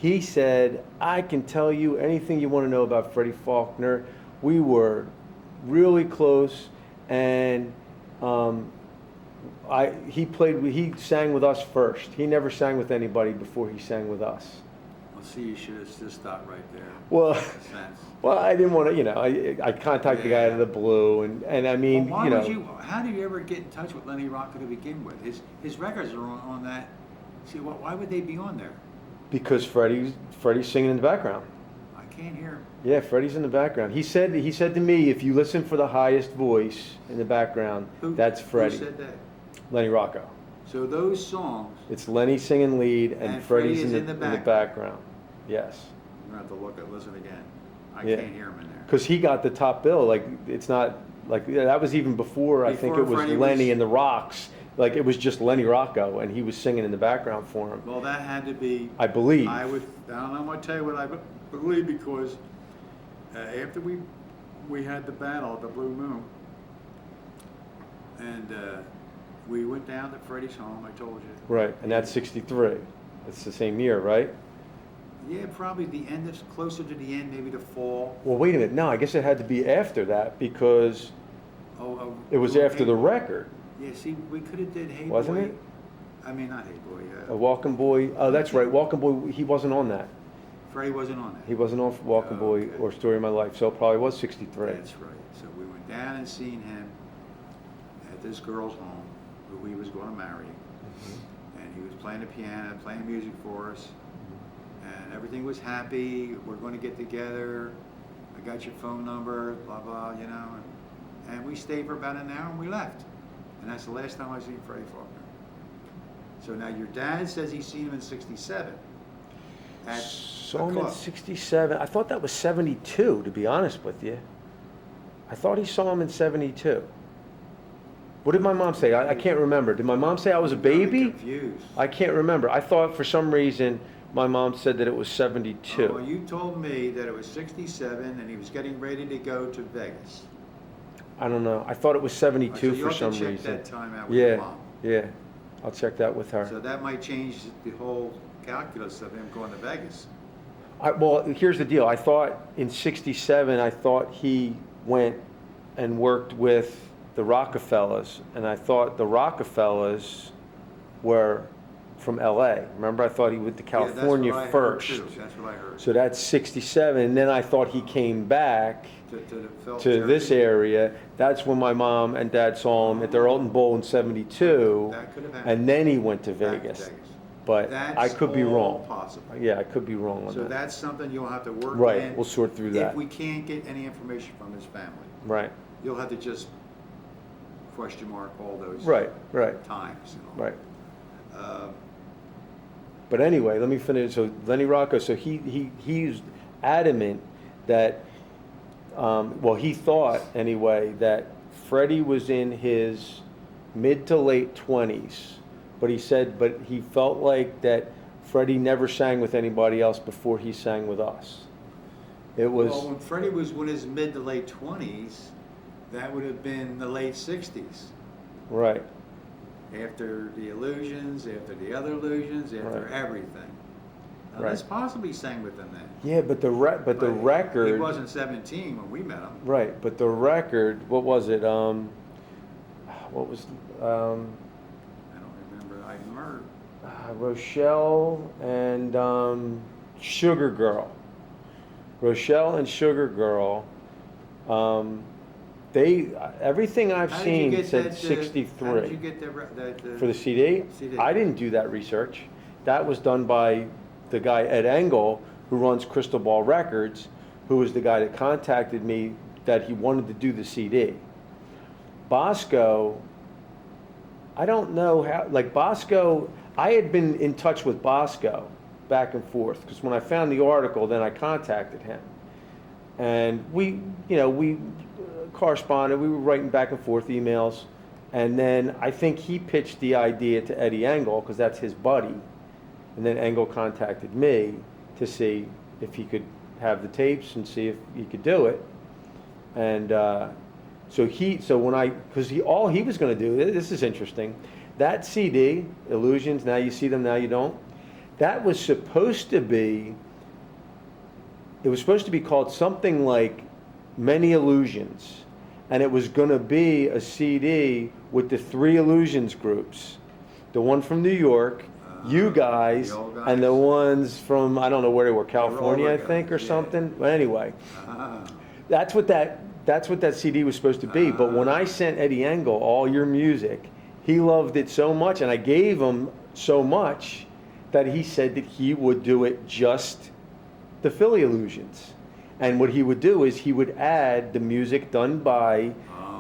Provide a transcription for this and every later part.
He said, I can tell you anything you want to know about Freddie Faulkner. We were really close, and he sang with us first. He never sang with anybody before he sang with us. Well, see, you should have just stopped right there. Well, Sense. well, I didn't want to, I contacted the guy out of the blue, and I mean, Well, how did you ever get in touch with Lenny Rocco to begin with? His records are on that. See, why would they be on there? Because Freddie's singing in the background. I can't hear him. Yeah, Freddie's in the background. He said to me, if you listen for the highest voice in the background, that's Freddie. Who said that? Lenny Rocco. So those songs. It's Lenny singing lead, and Freddie's in the background. Yes. I'm gonna have to listen again. I Yeah. can't hear him in there. Because he got the top bill. Like, it's not like that was even before I think it was Freddie Lenny and the Rocks. Like, it was just Lenny Rocco, and he was singing in the background for him. Well, that had to be. I believe. I don't know. I'm gonna tell you what I believe, because after we had the battle at the Blue Moon, and we went down to Freddie's home. I told you. Right, and that's '63. It's the same year, right? Yeah, probably closer to the end, maybe the fall. Well, wait a minute. No, I guess it had to be after that because it was after the record. Yeah, see, we could have did Hey Wasn't Boy. it? I mean, not Hey Boy. A Walking Boy. Oh, that's right. Walking Boy. He wasn't on that. Freddie wasn't on that. He wasn't on Walking Boy Okay. or Story of My Life. So it probably was '63. That's right. So we went down and seen him at this girl's home, who he was going to marry, and he was playing the piano, playing music for us, and everything was happy. We're going to get together. I got your phone number, blah blah, and we stayed for about an hour and we left. And that's the last time I seen Freddie Faulkner. So now your dad says he's seen him in '67. Saw him in '67. I thought that was '72, to be honest with you. I thought he saw him in '72. What did my mom say? I can't remember. Did my mom say I was a baby? Confused. I can't remember. I thought for some reason my mom said that it was '72. Well, you told me that it was '67 and he was getting ready to go to Vegas. I don't know. I thought it was '72 So for some check reason. that time out with your Yeah, mom. yeah. I'll check that with her. So that might change the whole calculus of him going to Vegas. Well, here's the deal. I thought in '67, I thought he went and worked with the Rockefellers, and I thought the Rockefellers were from LA. Remember, I thought he went to California first. That's what I heard. So that's '67, and then I thought he came back To to this area. That's when my mom and dad saw him at their Alton Bowl in '72, That could have happened. and then he went to Back to Vegas. Vegas. But That's I could be all wrong. possible. Yeah, I could be wrong on So that. that's something you'll have to work Right, in. we'll sort through that. If we can't get any information from his family, Right, you'll have to just question mark all those right, times. right. Uh, But anyway, let me finish. So Lenny Rocco, so he's adamant that, well, he thought anyway that Freddie was in his mid to late 20s, but he said, but he felt like that Freddie never sang with anybody else before he sang with us. It was, Well, when Freddie was in his mid to late 20s, that would have been the late 60s. right, After the Illusions, after the other Illusions, after Right. everything. Now, Right. That's possibly sang with them then. yeah, but the record. He wasn't 17 when we met him. Right, but the record, what was it? What was, I don't remember. I remember. Rochelle and Sugar Girl. Rochelle and Sugar Girl. Everything I've How did you seen get said that, '63 How did you get the for the CD. CD? I didn't do that research. That was done by the guy Ed Engel, who runs Crystal Ball Records, who was the guy that contacted me that he wanted to do the CD. Bosco, I don't know how, like Bosco, I had been in touch with Bosco back and forth, because when I found the article, then I contacted him. And we corresponded, we were writing back and forth emails, and then I think he pitched the idea to Eddie Engel, because that's his buddy, and then Engel contacted me to see if he could have the tapes and see if he could do it. And all he was going to do, this is interesting, that CD, Illusions, Now You See Them, Now You Don't, that was supposed to be, it was supposed to be called something like Many Illusions. And it was going to be a CD with the 3 Illusions groups. The one from New York, you guys, the old guys. and the ones from, I don't know where they were, California, I guys, think, or yeah. something. But anyway, Ah. that's what that CD was supposed to be. But when I sent Eddie Engel all your music, he loved it so much, and I gave him so much that he said that he would do it just the Philly Illusions. And what he would do is he would add the music done by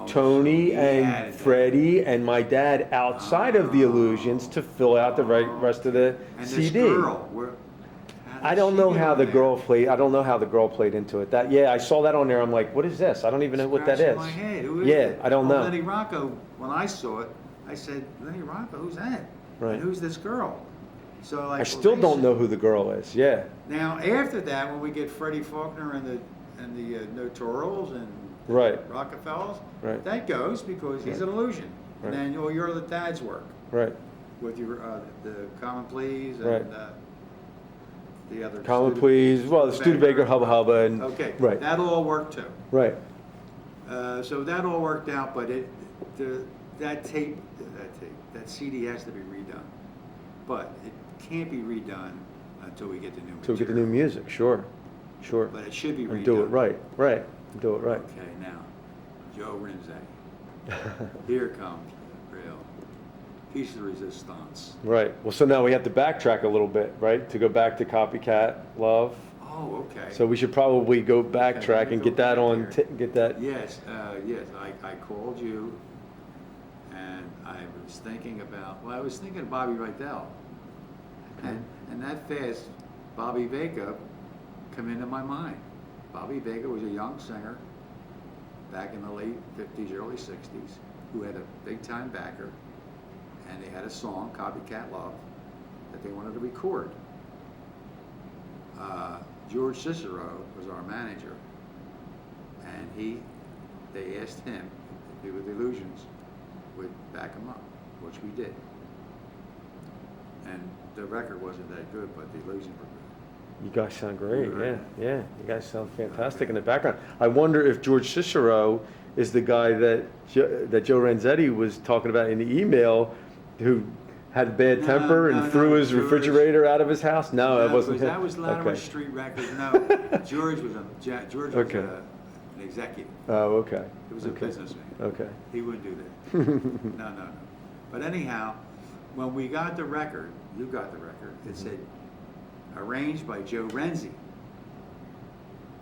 Tony so he and added that. Freddie and my dad outside of the Illusions to fill out the rest of the And CD. this girl, how did I don't she know get how on the there? girl played. I don't know how the girl played into it. I saw that on there. I'm like, what is this? I don't even know what that Scratching is. my head. Who is Yeah, it? I don't know. Lenny Rocco, when I saw it, I said, Lenny Rocco, who's that? Right. And who's this girl? So like, I still don't know who the girl is. Yeah. Now after that, when we get Freddie Faulkner and the Notorials and Right. Rockefellers, Right. that goes because he's an illusion. Right. And then all your other dad's work Right. with your the Common Pleas and Right. the other Common Pleas. Well, the Studebaker, Hubba Hubba, and Okay, right. that all worked too. Right. So that all worked out, but that CD has to be redone. But it can't be redone until we get the new So we get the material. new music. Sure. Sure. But it should be redone. And do it right. Right. Do it right. Okay, now, Joe Renzetti. Here comes the real piece of resistance. Right. Well, so now we have to backtrack a little bit, right? To go back to Copycat Love. Oh, okay. So we should probably go backtrack let me and go get that back on, here. get that. Yes, yes, I called you, and I was thinking about, well, I was thinking of Bobby Rydell. And that fast, Bobby Vega come into my mind. Bobby Vega was a young singer back in the late 50s, early 60s, who had a big-time backer, and they had a song, Copycat Love, that they wanted to record. George Cicero was our manager, and they asked him if he with Illusions would back him up, which we did. And the record wasn't that good, but the Illusions were good. You guys sound great. You Yeah. heard Yeah. You guys sound fantastic in the background. I wonder if George Cicero is the guy that Joe Renzetti was talking about in the email, who had a bad No, temper and no, threw no, his George- refrigerator out of his house. No, that wasn't him. That was Latimer Okay. Street Records. No, George was Okay. an executive. Oh, okay. He was a Okay. businessman. Okay. He wouldn't do that. No. But anyhow, when we got the record, you got the record, it said arranged by Joe Renzi.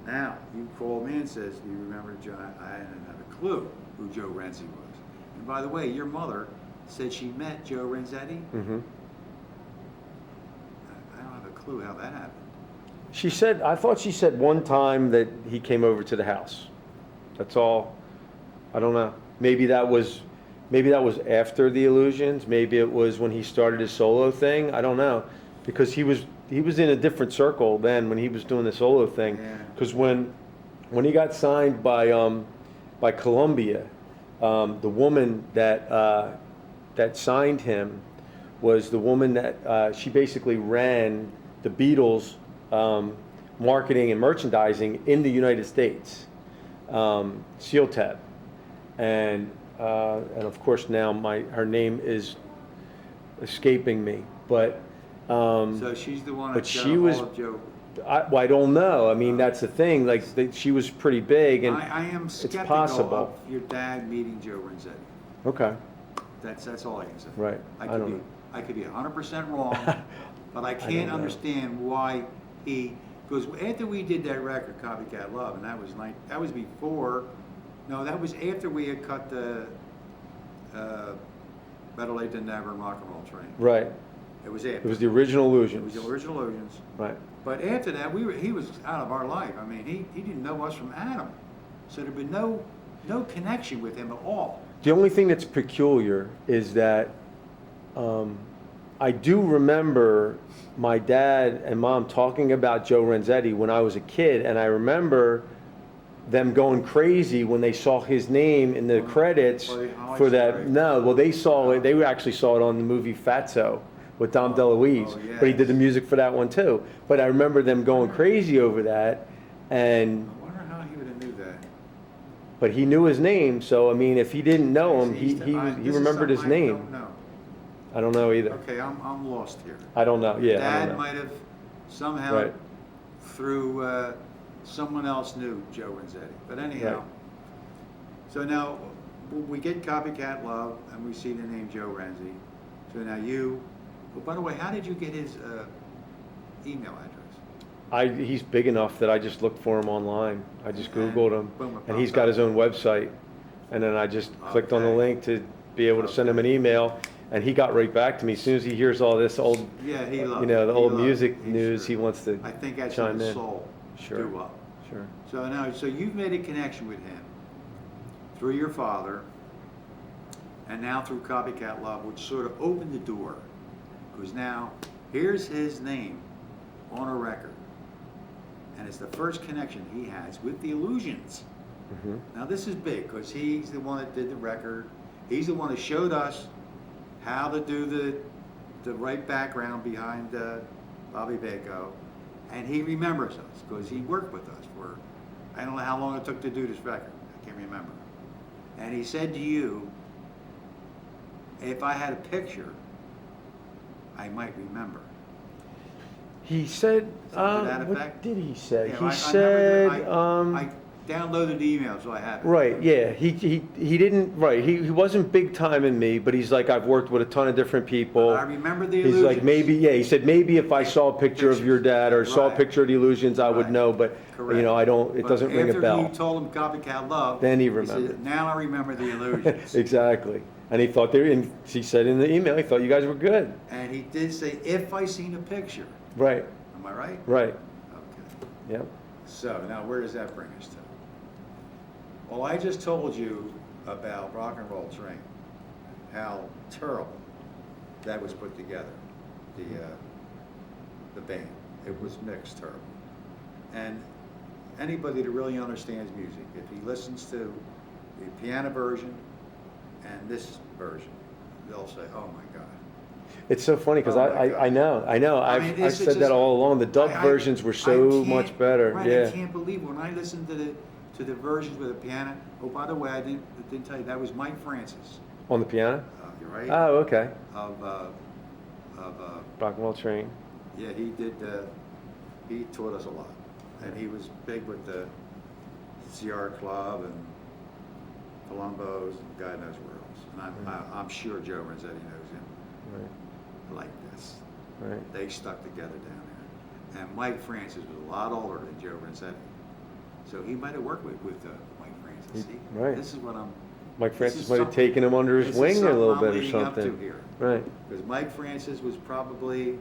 Now, you called me and says, do you remember John? I didn't have a clue who Joe Renzi was. And by the way, your mother said she met Joe Renzetti. Mm-hmm. I don't have a clue how that happened. She said, I thought she said one time that he came over to the house. That's all. I don't know. Maybe that was after the Illusions. Maybe it was when he started his solo thing. I don't know, because he was in a different circle then when he was doing the solo thing. Yeah. Because when he got signed by Columbia, the woman that signed him was the woman that she basically ran the Beatles marketing and merchandising in the United States, Sealtab, and of course now her name is escaping me, but So she's the one but that she was- of Joe. I don't know. I mean, that's the thing. Like she was pretty big, and I am it's skeptical possible. of your dad meeting Joe Renzetti. Okay, That's all I can say. right. I don't know. I could be 100% wrong, but I don't can't know. understand why because after we did that record, Copycat Love, and that was before, no, that was after we had cut the Better Late Than Never and Rock and Roll Train. Right. It was after. It was the original It Illusions. was the original Illusions. Right. But after that, he was out of our life. I mean, he didn't know us from Adam. So there'd been no connection with him at all. The only thing that's peculiar is that I do remember my dad and mom talking about Joe Renzetti when I was a kid, and I remember them going crazy when they saw his name in the credits for the Highlights for that. Parade. No, well, they saw it. They actually saw it on the movie Fatso with Dom DeLuise. yes. But he did the music for that one too. But I remember them going crazy over that, and I wonder how he would have knew that. but he knew his name. So I mean, if he didn't know him, This he is remembered his something I name. don't know. I don't know either. Okay, I'm lost here. I don't know. Yeah, I Dad don't know. might have somehow Right. through someone else knew Joe Renzetti. But anyhow, Right. so now we get Copycat Love and we see the name Joe Renzi. So now well, by the way, how did you get his email address? He's big enough that I just looked for him online. I just And Googled him, boom, it and he's popped got up. his own website. And then I just clicked on the Okay. link to be able to send him an email, and he got right back to me. As soon as he hears all this old, Yeah, he loves you know, the he old loves music it. He news, he sure- wants to I think that's chime his in. soul. Sure. Doo-wop. Sure. So now, so you've made a connection with him through your father, and now through Copycat Love, which sort of opened the door, because now here's his name on a record, and it's the first connection he has with the Illusions. hmm Now this is big because he's the one that did the record. He's the one that showed us how to do the right background behind Bobby Bacco, and he remembers us because he worked with us for, I don't know how long it took to do this record. I can't remember. And he said to you, if I had a picture, I might remember. He said, Something to that what effect? did he say? Yeah, He I said, remember I downloaded the email, so I have it. right, yeah, he didn't, right, he wasn't big time in me, but he's like, I've worked with a ton of different people. I remember the He's Illusions. like, maybe, yeah, he said, maybe if I saw a picture of your dad or saw a Right. picture of the Illusions, I would Right. know, but, you know, I don't, it But doesn't ring a After bell. you told him Copycat Love, Then he said, remembered. now I remember the Illusions. Exactly. And he thought and he said in the email, he thought you guys were good. And he did say, if I seen a picture. Right, Am I right? right, Okay. yep. So now where does that bring us to? Well, I just told you about Rock and Roll Train, how terrible that was put together, the band. It was mixed terrible. And anybody that really understands music, if he listens to the piano version and this version, they'll say, oh my God. It's so funny because Oh my God. I know, I mean, I've it's said just- that all along. The dub I- versions were I so can't- much better, right, yeah. I can't believe when I listened to the versions with the piano. Oh, by the way, I didn't tell you that was Mike Francis. On the piano? You're right. Oh, okay. Of Rock and Roll Train. yeah, he did. He taught us a lot, and he was big with the Sierra Club and Columbos and God knows where else. And I'm sure Joe Renzetti knows him Right, like this. right. They stuck together down there. And Mike Francis was a lot older than Joe Renzetti. So he might have worked with Mike Francis. See? Right. This is what I'm... Mike this Francis is might have something- taken him under his this is wing a something little I'm bit or leading up to something. here. Right. Because Mike Francis was probably...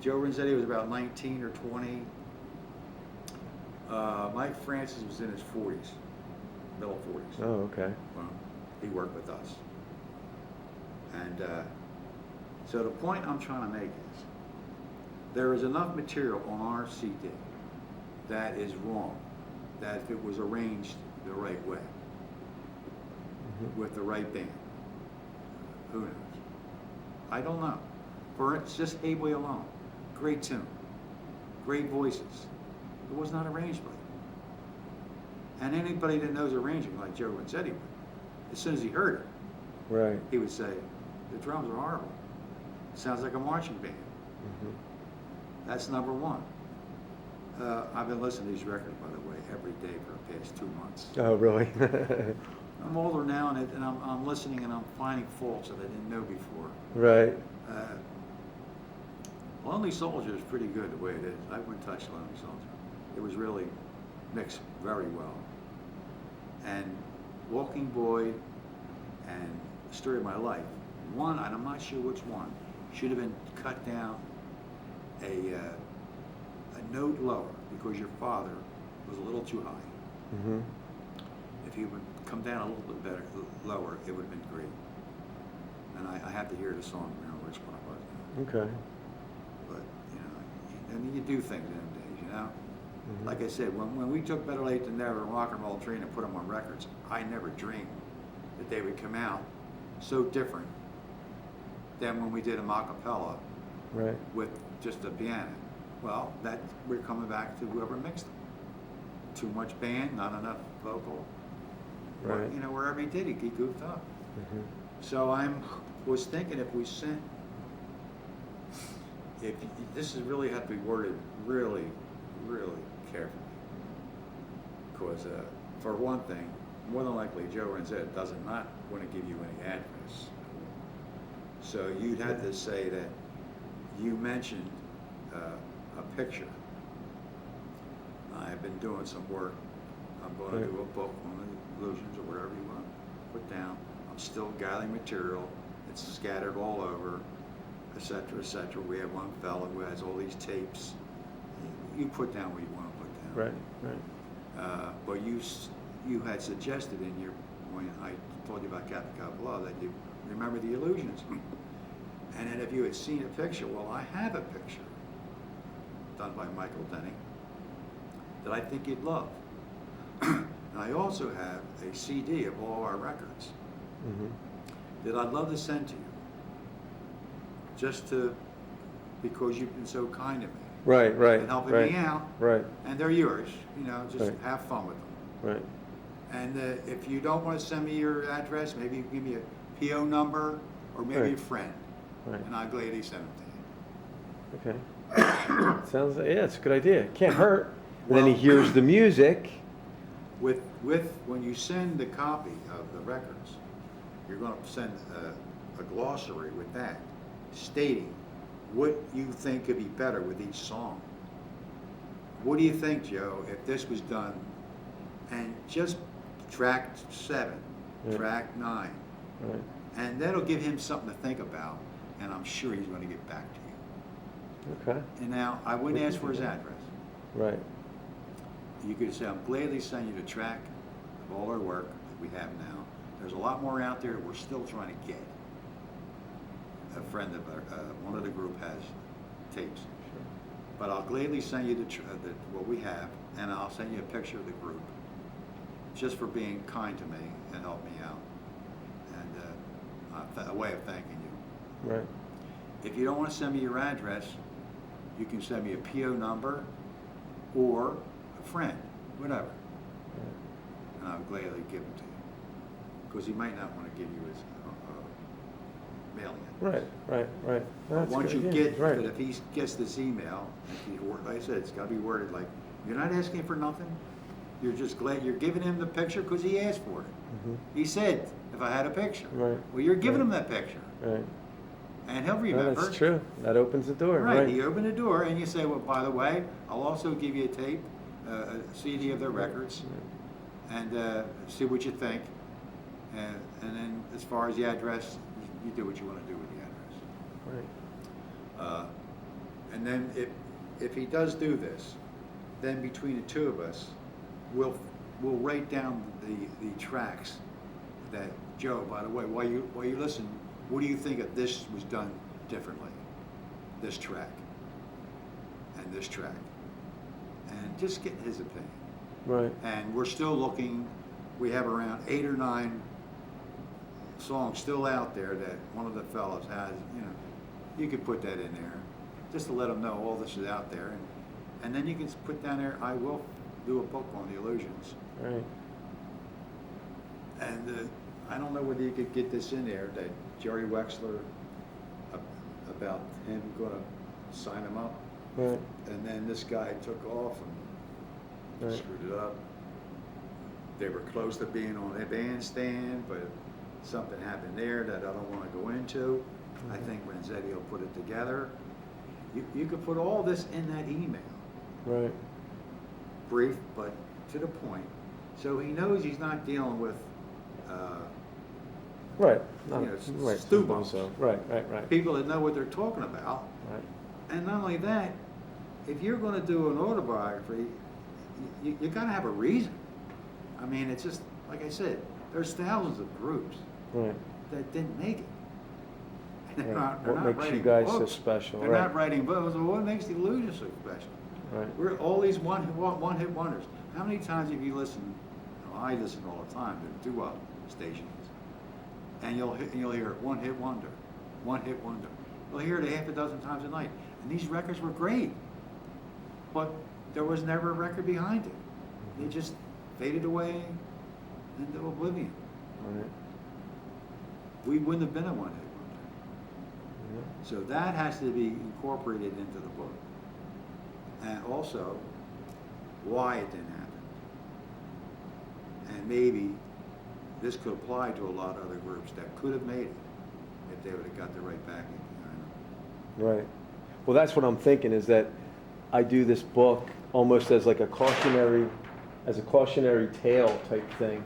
Joe Renzetti was about 19 or 20. Mike Francis was in his 40s, middle 40s. Oh, okay. Well, he worked with us. And so the point I'm trying to make is, there is enough material on our CD that is wrong, that if it was arranged the right way, with the right band, who knows? I don't know. For it's just Hey Boy alone, great tune, great voices. It was not arranged right. And anybody that knows arranging, like Joe Renzetti would, as soon as he heard it, Right. he would say, the drums are horrible. Sounds like a marching band. Mhm. That's number one. I've been listening to these records, by the way, every day for the past 2 months. Oh, really? I'm older now, and I'm listening, and I'm finding faults that I didn't know before. Right. Lonely Soldier is pretty good the way it is. I wouldn't touch Lonely Soldier. It was really mixed very well. And Walking Boy and Story of My Life, one, and I'm not sure which one, should have been cut down a note lower because your father was a little too high. Mm-hmm. If he would come down a little bit better, lower, it would have been great. And I have to hear the song, remember which one it was. Okay. But, you know, I mean, you do things in them days, you know? Mhm. Like I said, when we took Better Late Than Never and Rock and Roll Train and put them on records, I never dreamed that they would come out so different than when we did a acapella Right. with just a piano. Well, that we're coming back to whoever mixed them. Too much band, not enough vocal. Right. You know, wherever he did, he goofed up. Mhm. So was thinking if we sent, this is really have to be worded really, really carefully. Because for one thing, more than likely Joe Renzetta does not want to give you any address. So you'd have to say that you mentioned a picture. I've been doing some work. I'm going to do a book on the illusions or whatever you want to put down. I'm still gathering material. It's scattered all over, et cetera, et cetera. We have one fellow who has all these tapes. You put down what you want to put down. Right. But you had suggested when I told you about Captain Capella that you remember the illusions. And then if you had seen a picture, well, I have a picture done by Michael Denny that I think you'd love. And I also have a CD of all our records Mhm. that I'd love to send to you, because you've been so kind to me Right. Right. and helping right. me out, Right. and they're yours. Just Right. have fun with them. Right. And if you don't want to send me your address, maybe you give me a PO number or maybe Right. a friend, Right. and I'll gladly send it to you. Okay. Sounds like, yeah, it's a good idea. Can't hurt. And then he hears the music. With when you send the copy of the records, you're going to send a glossary with that, stating what you think could be better with each song. What do you think, Joe, if this was done, and just track 7, Yeah. track 9, Right. and that'll give him something to think about, and I'm sure he's going to get back to you. Okay. And now, I wouldn't ask for his address. Right. You could say, I'm gladly send you the track of all our work that we have now. There's a lot more out there we're still trying to get. A friend of one of the group has tapes. Sure. But I'll gladly send you what we have, and I'll send you a picture of the group, just for being kind to me and help me out. And a way of thanking you. Right. If you don't want to send me your address, you can send me a PO number or a friend, whatever. Right. And I'll gladly give them to you. Because he might not want to give you his mailing address. Right. Right. That's Once good. you Yeah, get, right. but if he gets this email, like I said, it's got to be worded like, you're not asking for nothing. You're just glad you're giving him the picture because he asked for it. Mhm. He said, if I had a picture. Right. Well, you're giving Right. him that picture. Right. And he'll No, remember. that's true. That opens the door. Right, you open the door and you say, well, by the way, I'll also give you a tape, a CD of their records, and see what you think. And then as far as the address, you do what you want to do with the address. Right. And then if he does do this, then between the two of us, we'll write down the tracks that, Joe, by the way, while you listen, what do you think if this was done differently? This track and this track. And just get his opinion. Right. And we're still looking, we have around 8 or 9 songs still out there that one of the fellows has, you could put that in there, just to let them know all this is out there. And then you can put down there, I will do a book on the illusions. Right. And I don't know whether you could get this in there, that Jerry Wexler, about him gonna sign him up. Right. And then this guy took off and Right. screwed it up. They were close to being on a bandstand, but something happened there that I don't want to go into. I think Renzetti will put it together. You could put all this in that email. Right. Brief, but to the point. So he knows he's not dealing with Right. Right. stew bumps. So. Right. Right. People that know what they're talking about. Right. And not only that, if you're going to do an autobiography, you got to have a reason. I mean, it's just, like I said, there's thousands of groups Right. that didn't make it. And they're Right. not, they're What not makes you writing guys books. so special? They're Right. not writing books. Well, what makes the illusions so special? Right. We're all these one-hit wonders. How many times have you listened? Well, I listen all the time to doo-wop stations, and you'll hear one-hit wonder. one-hit wonder. Well, here they half a dozen times a night. And these records were great. But there was never a record behind it. They just faded away into oblivion. Right. We wouldn't have been a one-hit wonder. Yeah. So that has to be incorporated into the book. And also, why it didn't happen. And maybe this could apply to a lot of other groups that could have made it if they would have got the right backing behind them. Right. Well, that's what I'm thinking, is that I do this book almost as like a cautionary tale type thing,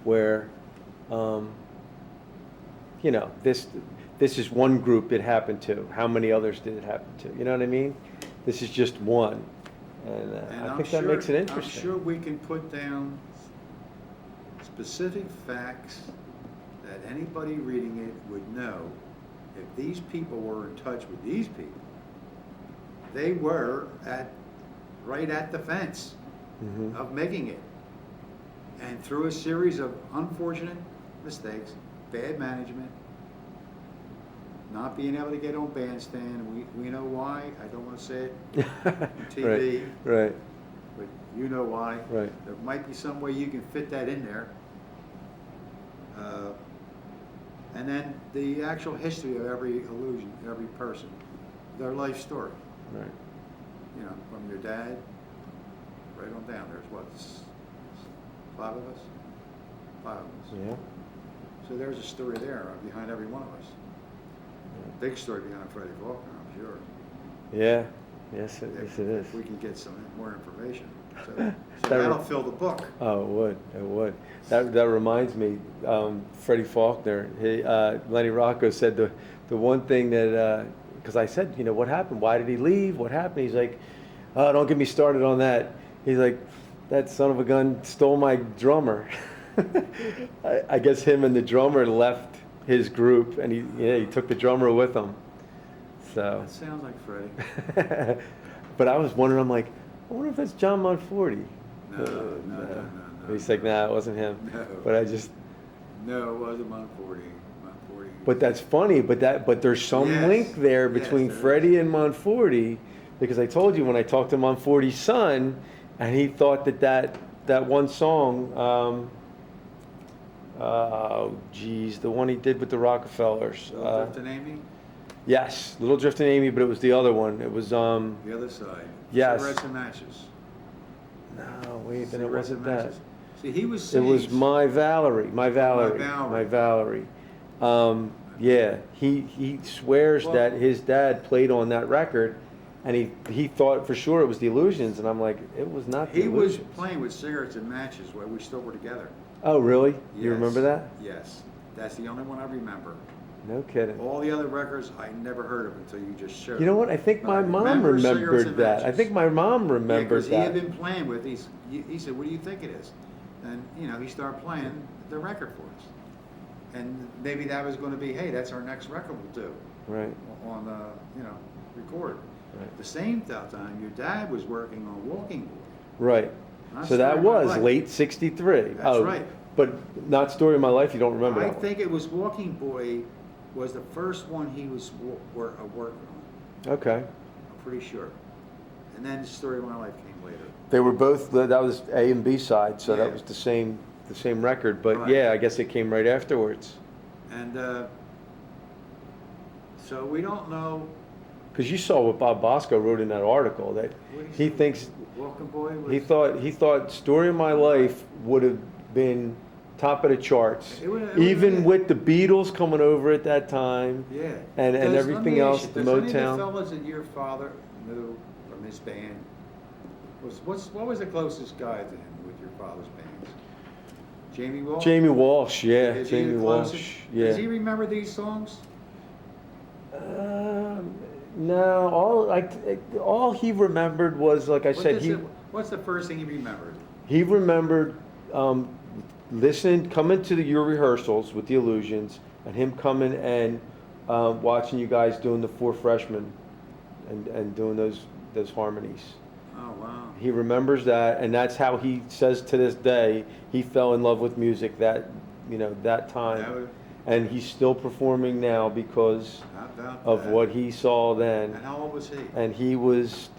where, you know, this is one group it happened to. How many others did it happen to? You know what I mean? This is just one, and I think that makes it interesting. I'm sure we can put down specific facts that anybody reading it would know. If these people were in touch with these people, they were right at the fence of making it. And through a series of unfortunate mistakes, bad management, not being able to get on bandstand, we know why. I don't want to say it on TV, right. but you know why. Right. There might be some way you can fit that in there. And then the actual history of every illusion, every person, their life story. Right. You know, from your dad, right on down. There's what, 5 of us? 5 of us. Yeah. So there's a story there behind every one of us. Big story behind Freddie Faulkner, I'm sure. Yeah. Yes, it is. If we can get some more information. So that'll fill the book. Oh, it would. It would. That reminds me, Freddie Faulkner, Lenny Rocco said the one thing that, because I said, you know, what happened? Why did he leave? What happened? He's like, oh, don't get me started on that. He's like, that son of a gun stole my drummer. I guess him and the drummer left his group, and he took the drummer with him. So. That sounds like Freddie. But I was wondering, I'm like, I wonder if that's John Monforti. No. He's like, nah, it wasn't him. No. But I just. No, it wasn't Monforti. But that's funny. But there's some link there between Freddie and Monforti, because I told you when I talked to Monforti's son, and he thought that one song, the one he did with the Rockefellers. Little Driftin' Amy? Yes, Little Driftin' Amy, but it was the other one. It was the other side. Yes. Cigarettes and Matches. No, wait, then it Cigarettes wasn't and that. Matches. See, he was It saying, was My Valerie. Yeah, he swears that his dad played on that record, and he thought for sure it was the Illusions, and I'm like, it was not the he was Illusions. playing with Cigarettes and Matches while we still were together. Oh, really? You Yes. remember that? Yes. That's the only one I remember. No kidding. All the other records I never heard of until you just showed. You know what? I think But my I mom remember Cigarettes remembered and that. I Matches. think my mom remembered He had that. been playing with these. He said, "What do you think it is?" And he started playing the record for us. And maybe that was going to be, hey, that's our next record we'll do. Right. On record. Right. The same time, your dad was working on Walking Boy. Right. Not So that Story of My was Life. late '63. That's right. But not Story of My Life. You don't remember I that one. think it was Walking Boy was the first one he was working on. Okay. I'm pretty sure. And then the Story of My Life came later. They were both. That was A and B side, so Yeah. that was the same record. But Right. yeah, I guess it came right afterwards. And so we don't know. Because you saw what Bob Bosco wrote in that article, that What did he say? thinks Walking Boy was. he thought Story of My Life would have been top of the charts, It would- even yeah. with the Beatles coming over at that time. Yeah. And Does- let everything me else, ask the you, does any of Motown. the fellas that your father knew from his band, what was the closest guy to him with your father's bands? Jamie Walsh? Jamie Walsh, yeah, Is he the Jamie closest? Walsh, Does he yeah. remember these songs? No, all he remembered was, like I said, What's the first thing he remembered? he remembered coming to your rehearsals with the Illusions, and him coming and watching you guys doing the Four Freshmen and doing those harmonies. Oh, wow. He remembers that, and that's how he says to this day he fell in love with music that time. and he's still performing now because How about of that? what he saw then. And how old was he? And he was,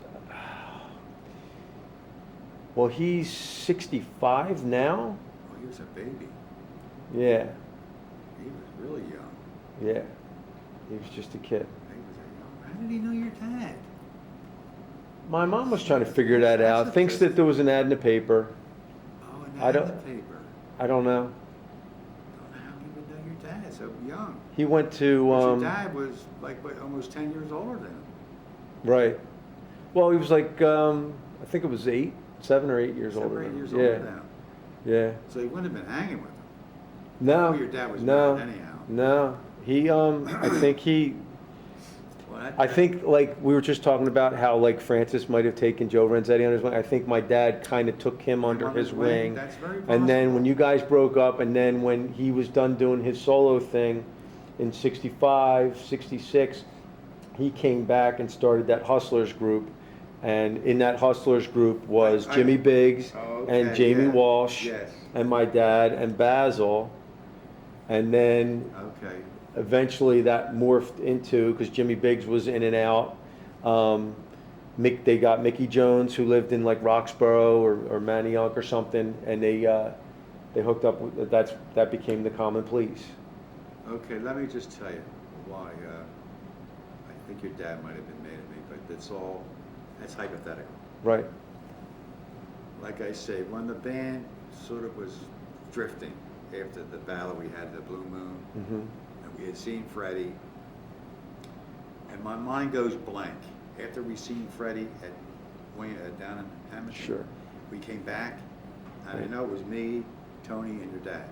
well, he's 65 now. Oh, he was a baby. Yeah, He was really young. yeah. He was just a kid. He was a young. How did he know your dad? My mom was trying to figure that That's out. a Thinks that there was an ad in the paper. Oh, and I that in don't- the paper. I don't know. I don't know how he would know your dad so young. He went to, Your dad was like what, almost 10 years older than him. right. Well, he was like, I think it was 7 or 8 years 7 older or 8 than him. years Yeah, older than him. yeah. So he wouldn't have been hanging with him. No, Oh, your dad was no, married anyhow. no. He, I think he, Well, that- I think like we were just talking about how like Francis might have taken Joe Renzetti under his wing. I think my dad kind of took him under his wing. That's very And then possible. when you guys broke up, and then when he was done doing his solo thing in 65, 66, he came back and started that Hustlers group. And in that Hustlers group was Jimmy Biggs Oh, and okay, Jamie yeah. Walsh Yes. and my dad and Basil. And then Okay. eventually that morphed into, because Jimmy Biggs was in and out, they got Mickey Jones, who lived in like Roxborough or Manayunk or something, and they hooked up with, that became the Common Pleas. Okay, let me just tell you why. I think your dad might have been mad at me, but that's hypothetical. Right. Like I say, when the band sort of was drifting after the battle we had at the Blue Moon, Mm-hmm. and we had seen Freddie, and my mind goes blank. After we seen Freddie down in Hamilton, Sure. we came back, and I know it was me, Tony, and your dad.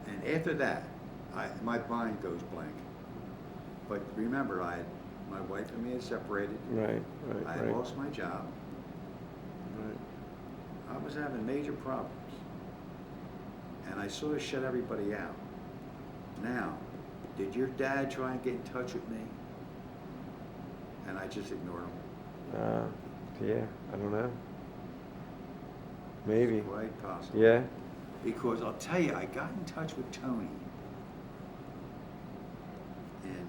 And after that, my mind goes blank. But remember, my wife and me had separated. Right. I had lost my job. Right. I was having major problems. And I sort of shut everybody out. Now, did your dad try and get in touch with me? And I just ignored him. Yeah, I don't know. Maybe. Quite possible. Yeah. Because I'll tell you, I got in touch with Tony. And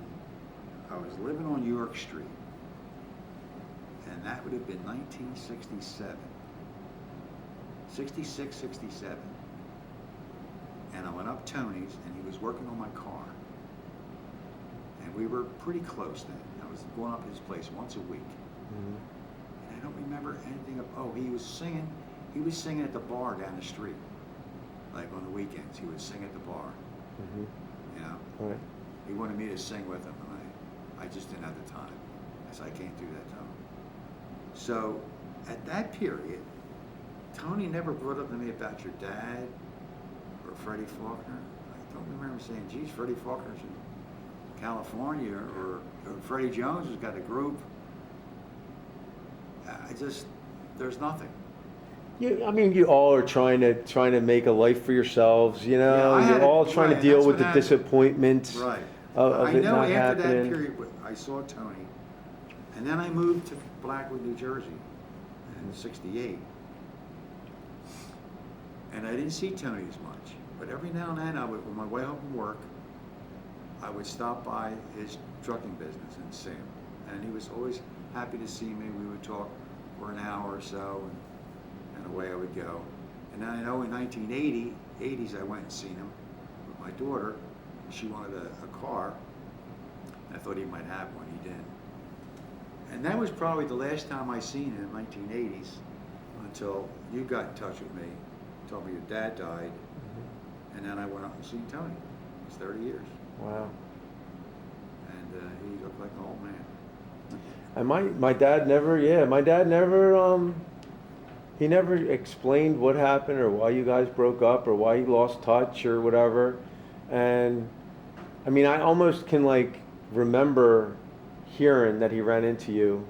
I was living on York Street. And that would have been 1967. 66, 67. And I went up Tony's, and he was working on my car. And we were pretty close then. I was going up his place once a week. Mm-hmm. And I don't remember anything of, he was singing at the bar down the street. Like on the weekends, he would sing at the bar. Mm-hmm. You know? Right. He wanted me to sing with him, and I just didn't have the time. I said, I can't do that, Tony. So, at that period, Tony never brought up to me about your dad or Freddie Faulkner. I don't remember saying, geez, Freddie Faulkner's in California, or Freddie Jones has got a group. There's nothing. Yeah, I mean, you all are trying to make a life for yourselves. You know, Yeah, you're all trying to right, deal that's with what the happened. disappointment Right. of I it know not after happening. that period, I saw Tony, and then I moved to Blackwood, New Jersey in '68. And I didn't see Tony as much, but every now and then, on my way home from work, I would stop by his trucking business and see him. And he was always happy to see me. We would talk for an hour or so, and away I would go. And then I know in 1980s, I went and seen him with my daughter. She wanted a car. I thought he might have one. He didn't. And that was probably the last time I seen him, 1980s, until you got in touch with me, told me your dad died, and then I went up and seen Tony. It's 30 years. Wow. And he looked like an old man. And my dad never, he never explained what happened or why you guys broke up or why he lost touch or whatever. And I mean, I almost can like remember hearing that he ran into you